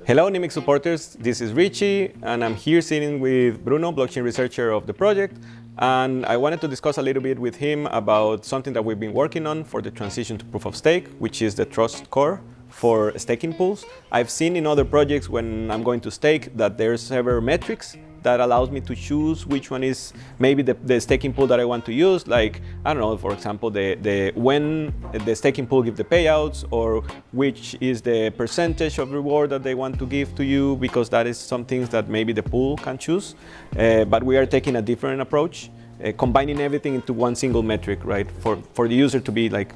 Hello, Nimiq supporters. This is Richie, and I'm here sitting with Bruno, blockchain researcher of the project. And I wanted to discuss a little bit with him about something that we've been working on for the transition to proof of stake, which is the trust score for staking pools. I've seen in other projects when I'm going to stake that there's several metrics that allows me to choose which one is maybe the staking pool that I want to use. Like, I don't know, for example, when the staking pool gives the payouts, or which is the percentage of reward that they want to give to you, because that is some things that maybe the pool can choose. But we are taking a different approach, combining everything into one single metric, right? For the user to be like,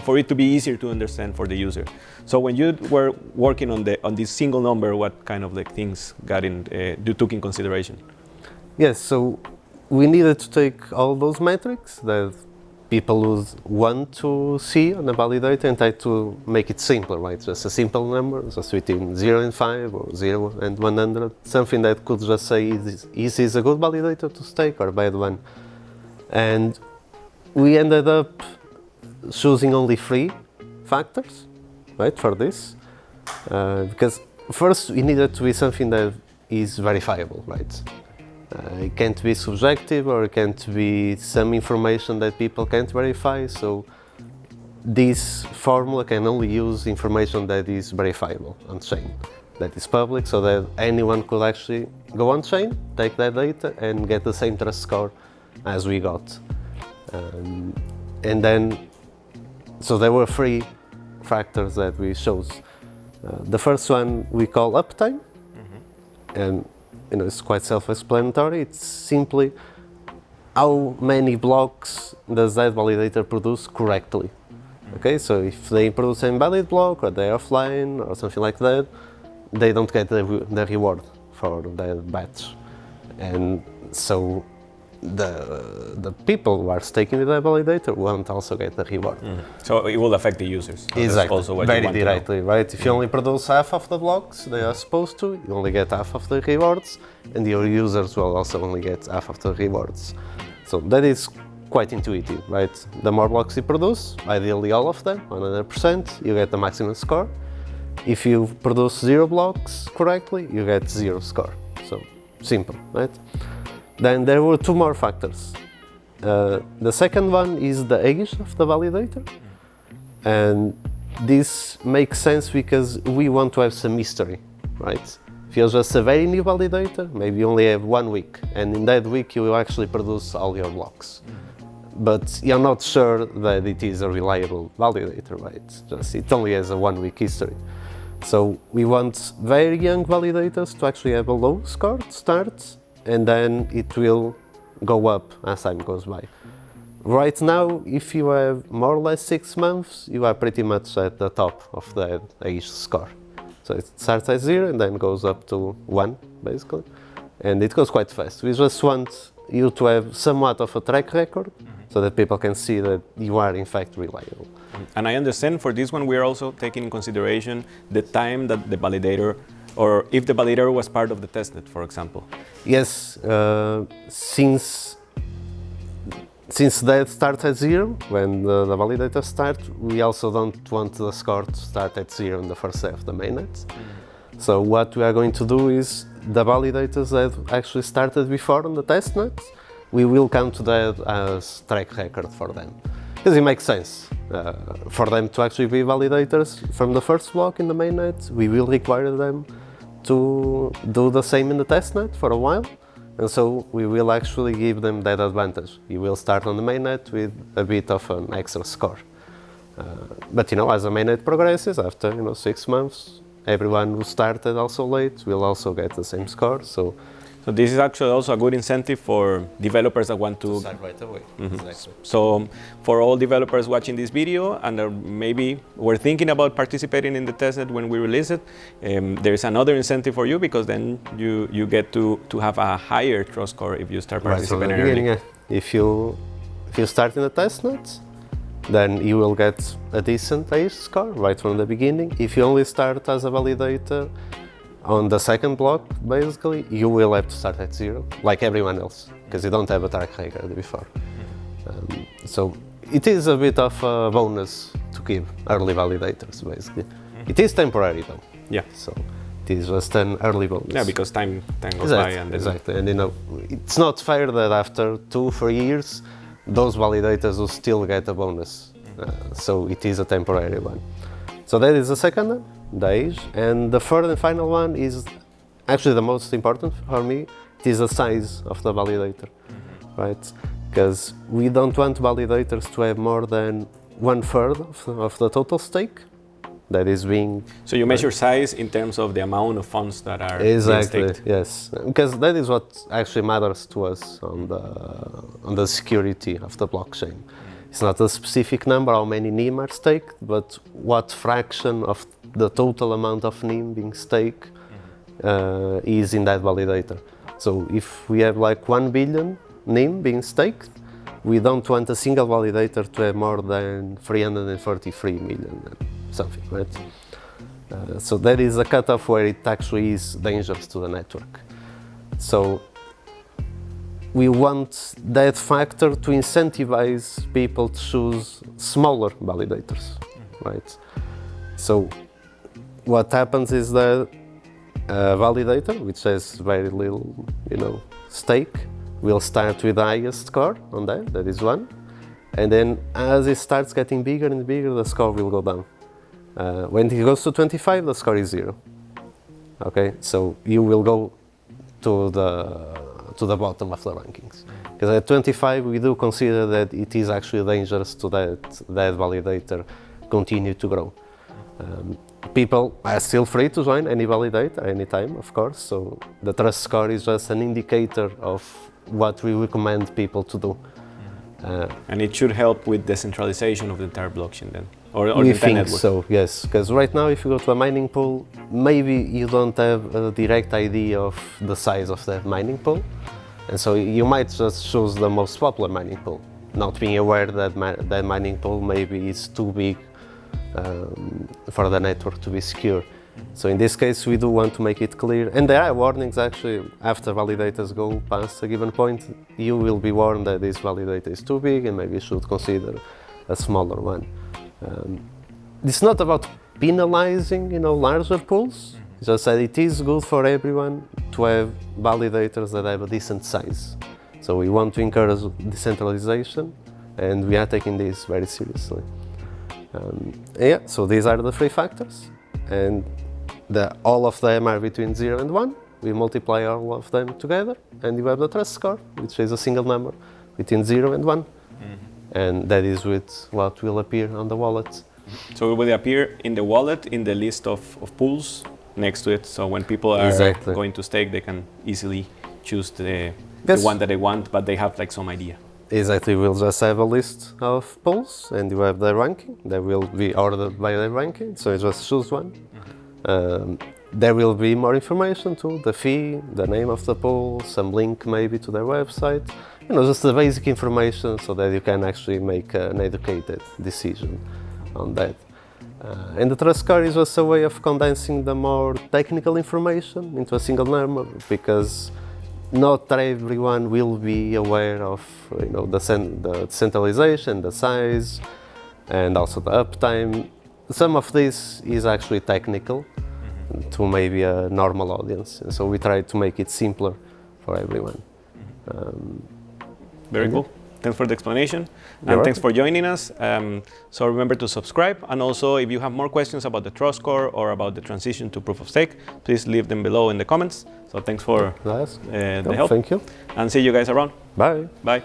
for it to be easier to understand for the user. So when you were working on this single number, what kind of like things you took in consideration? Yes, so we needed to take all those metrics that people would want to see on a validator and try to make it simpler, right? Just a simple number, just between 0 and 5 or 0 and 100, something that could just say is this a good validator to stake or a bad one. And we ended up choosing only 3 factors, right, for this, because first we needed to be something that is verifiable, right? It can't be subjective, or it can't be some information that people can't verify. So this formula can only use information that is verifiable on chain, that is public, so that anyone could actually go on chain, take that data, and get the same trust score as we got. And then, so there were 3 factors that we chose. The first one we call uptime, and it's quite self-explanatory. It's simply how many blocks does that validator produce correctly. Okay, so if they produce an invalid block, or they're offline or something like that, they don't get the reward for that batch. And so the people who are staking with that validator won't also get the reward. So it will affect the users. Exactly, that's also what very you want directly, right? If you only produce half of the blocks they are supposed to, you only get half of the rewards, and your users will also only get half of the rewards. So that is quite intuitive, right? The more blocks you produce, ideally all of them, 100%, you get the maximum score. If you produce 0 blocks correctly, you get 0 score. So simple, right? Then there were 2 more factors. The second one is the age of the validator. And this makes sense because we want to have some mystery, right? If you're just a very new validator, maybe you only have 1 week, and in that week you will actually produce all your blocks. But you're not sure that it is a reliable validator, right? It only has a 1 week history. So we want very young validators to actually have a low score to start, and then it will go up as time goes by. Right now, if you have more or less 6 months, you are pretty much at the top of the age score. So it starts at 0 and then goes up to 1, basically. And it goes quite fast. We just want you to have somewhat of a track record, so that people can see that you are in fact reliable. And I understand for this one we are also taking in consideration the time that the validator, or if the validator was part of the testnet, for example. Yes, since that starts at 0, when the validator starts, we also don't want the score to start at 0 in the first day of the mainnet. So what we are going to do is the validators that actually started before on the testnet, we will count that as track record for them. Because it makes sense. For them to actually be validators from the first block in the mainnet, we will require them to do the same in the testnet for a while. And so we will actually give them that advantage. You will start on the mainnet with a bit of an extra score. But as the mainnet progresses, after 6 months, everyone who started also late will also get the same score. So this is actually also a good incentive for developers that want to start right away. Exactly. So for all developers watching this video and maybe were thinking about participating in the testnet when we release it, there is another incentive for you, because then you get to have a higher trust score if you start participating early. Yeah. If you start in the testnet, then you will get a decent age score right from the beginning. If you only start as a validator on the second block, basically, you will have to start at 0, like everyone else, because you don't have a track record before. So it is a bit of a bonus to keep early validators, basically. It is temporary though. Yeah. So It is just an early bonus. Yeah, because time goes Exactly, by. And then exactly. And it's not fair that after 2-3 years, those validators will still get a bonus. So it is a temporary one. So that is the second one, the age. And the third and final one is actually the most important for me. It is the size of the validator, right? Because we don't want validators to have more than 1/3 of the total stake that is being. So you measure size in terms of the amount of funds that are Exactly, being staked. yes, because that is what actually matters to us on the security of the blockchain. It's not a specific number how many NIM are staked, but what fraction of the total amount of NIM being staked is in that validator. So if we have like 1 billion NIM being staked, we don't want a single validator to have more than 333 million something, right? So that is a cutoff where it actually is dangerous to the network. So we want that factor to incentivize people to choose smaller validators, right? So what happens is that a validator, which has very little, stake, will start with the highest score on that is 1. And then as it starts getting bigger and bigger, the score will go down. When it goes to 25, the score is 0. Okay, so you will go to the bottom of the rankings. Because at 25, we do consider that it is actually dangerous to that validator continue to grow. People are still free to join any validator anytime, of course. So the trust score is just an indicator of what we recommend people to do. And it should help with decentralization of the entire blockchain then, or we the entire think network. so, yes. Because right now, if you go to a mining pool, maybe you don't have a direct idea of the size of that mining pool, and so you might just choose the most popular mining pool, not being aware that that mining pool maybe is too big for the network to be secure. So in this case, we do want to make it clear, and there are warnings actually. After validators go past a given point, you will be warned that this validator is too big and maybe you should consider a smaller one. It's not about penalizing, larger pools. It's just that it is good for everyone to have validators that have a decent size. So we want to encourage decentralization, and we are taking this very seriously. So these are the 3 factors, and all of them are between 0 and 1. We multiply all of them together, and you have the trust score, which is a single number between 0 and 1. And that is with what will appear on the wallet. So it will appear in the wallet in the list of pools next to it. So when people are going to stake, they can easily choose the one that they want, but they have like some idea. Exactly, we'll just have a list of pools, and you have the ranking. They will be ordered by the ranking, so you just choose one. There will be more information too, the fee, the name of the pool, some link maybe to their website, just the basic information so that you can actually make an educated decision on that. And the trust score is just a way of condensing the more technical information into a single number, because not everyone will be aware of the centralization, the size, and also the uptime. Some of this is actually technical to maybe a normal audience, and so we try to make it simpler for everyone. Very cool. Thanks for the explanation, and thanks for joining us. So remember to subscribe, and also if you have more questions about the trust score or about the transition to proof of stake, please leave them below in the comments. So thanks for the help. Thank you. And see you guys around. Bye. Bye.